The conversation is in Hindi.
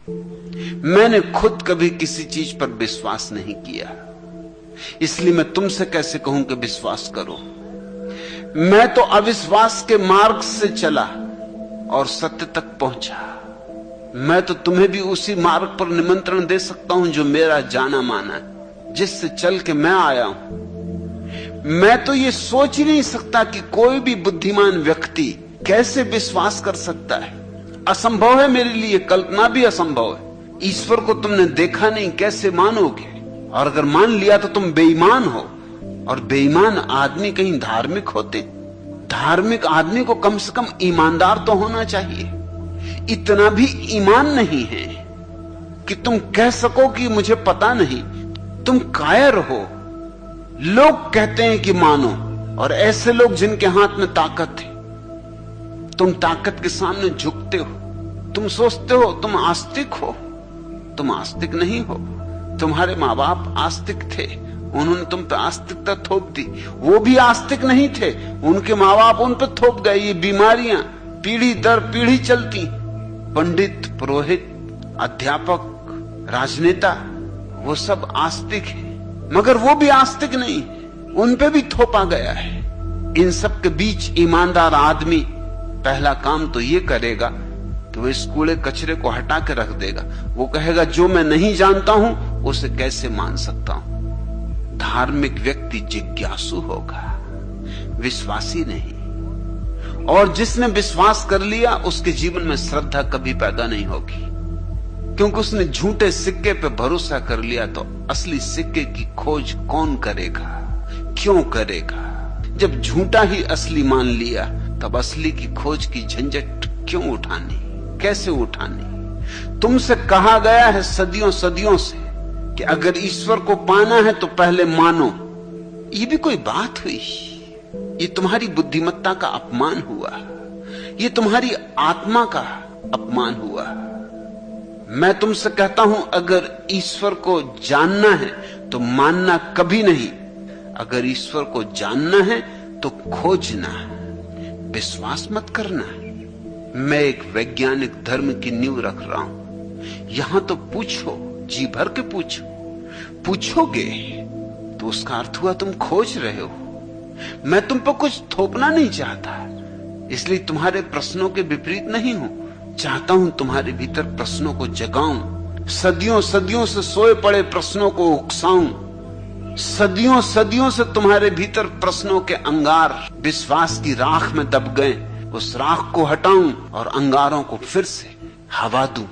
मैंने खुद कभी किसी चीज पर विश्वास नहीं किया, इसलिए मैं तुमसे कैसे कहूं कि विश्वास करो। मैं तो अविश्वास के मार्ग से चला और सत्य तक पहुंचा। मैं तो तुम्हें भी उसी मार्ग पर निमंत्रण दे सकता हूं जो मेरा जाना माना है, जिससे चल के मैं आया हूं। मैं तो ये सोच ही नहीं सकता कि कोई भी बुद्धिमान व्यक्ति कैसे विश्वास कर सकता है। असंभव है मेरे लिए, कल्पना भी असंभव है। ईश्वर को तुमने देखा नहीं, कैसे मानोगे? और अगर मान लिया तो तुम बेईमान हो, और बेईमान आदमी कहीं धार्मिक होते? धार्मिक आदमी को कम से कम ईमानदार तो होना चाहिए। इतना भी ईमान नहीं है कि तुम कह सको कि मुझे पता नहीं। तुम कायर हो। लोग कहते हैं कि मानो, और ऐसे लोग जिनके हाथ में ताकत है, तुम ताकत के सामने झुकते हो। तुम सोचते हो तुम आस्तिक हो। तुम आस्तिक नहीं हो। तुम्हारे माँ बाप आस्तिक थे, उन्होंने तुम पे आस्तिकता थोप दी। वो भी आस्तिक नहीं थे, उनके माँ बाप उन पे थोप गए। ये बीमारियां पीढ़ी दर पीढ़ी चलती। पंडित, पुरोहित, अध्यापक, राजनेता, वो सब आस्तिक है, मगर वो भी आस्तिक नहीं, उन पे भी थोपा गया है। इन सब के बीच ईमानदार आदमी पहला काम तो ये करेगा कि वो इस कूड़े कचरे को हटा के रख देगा। वो कहेगा जो मैं नहीं जानता हूं उसे कैसे मान सकता हूं। धार्मिक व्यक्ति जिज्ञासु होगा, विश्वासी नहीं। और जिसने विश्वास कर लिया उसके जीवन में श्रद्धा कभी पैदा नहीं होगी, क्योंकि उसने झूठे सिक्के पे भरोसा कर लिया। तो असली सिक्के की खोज कौन करेगा, क्यों करेगा? जब झूठा ही असली मान लिया तब असली की खोज की झंझट क्यों उठानी, कैसे उठानी? तुमसे कहा गया है सदियों सदियों से कि अगर ईश्वर को पाना है तो पहले मानो। ये भी कोई बात हुई? ये तुम्हारी बुद्धिमत्ता का अपमान हुआ, ये तुम्हारी आत्मा का अपमान हुआ। मैं तुमसे कहता हूं अगर ईश्वर को जानना है तो मानना कभी नहीं। अगर ईश्वर को जानना है तो खोजना, विश्वास मत करना। मैं एक वैज्ञानिक धर्म की नींव रख रहा हूं। यहां तो पूछो, जी भर के पूछो। पूछोगे तो उसका अर्थ हुआ तुम खोज रहे हो। मैं तुम पर कुछ थोपना नहीं चाहता, इसलिए तुम्हारे प्रश्नों के विपरीत नहीं हूं। चाहता हूं तुम्हारे भीतर प्रश्नों को जगाऊं, सदियों सदियों से सोए पड़े प्रश्नों को उकसाऊं। सदियों सदियों से तुम्हारे भीतर प्रश्नों के अंगार विश्वास की राख में दब गए, उस राख को हटाऊं और अंगारों को फिर से हवा दूं।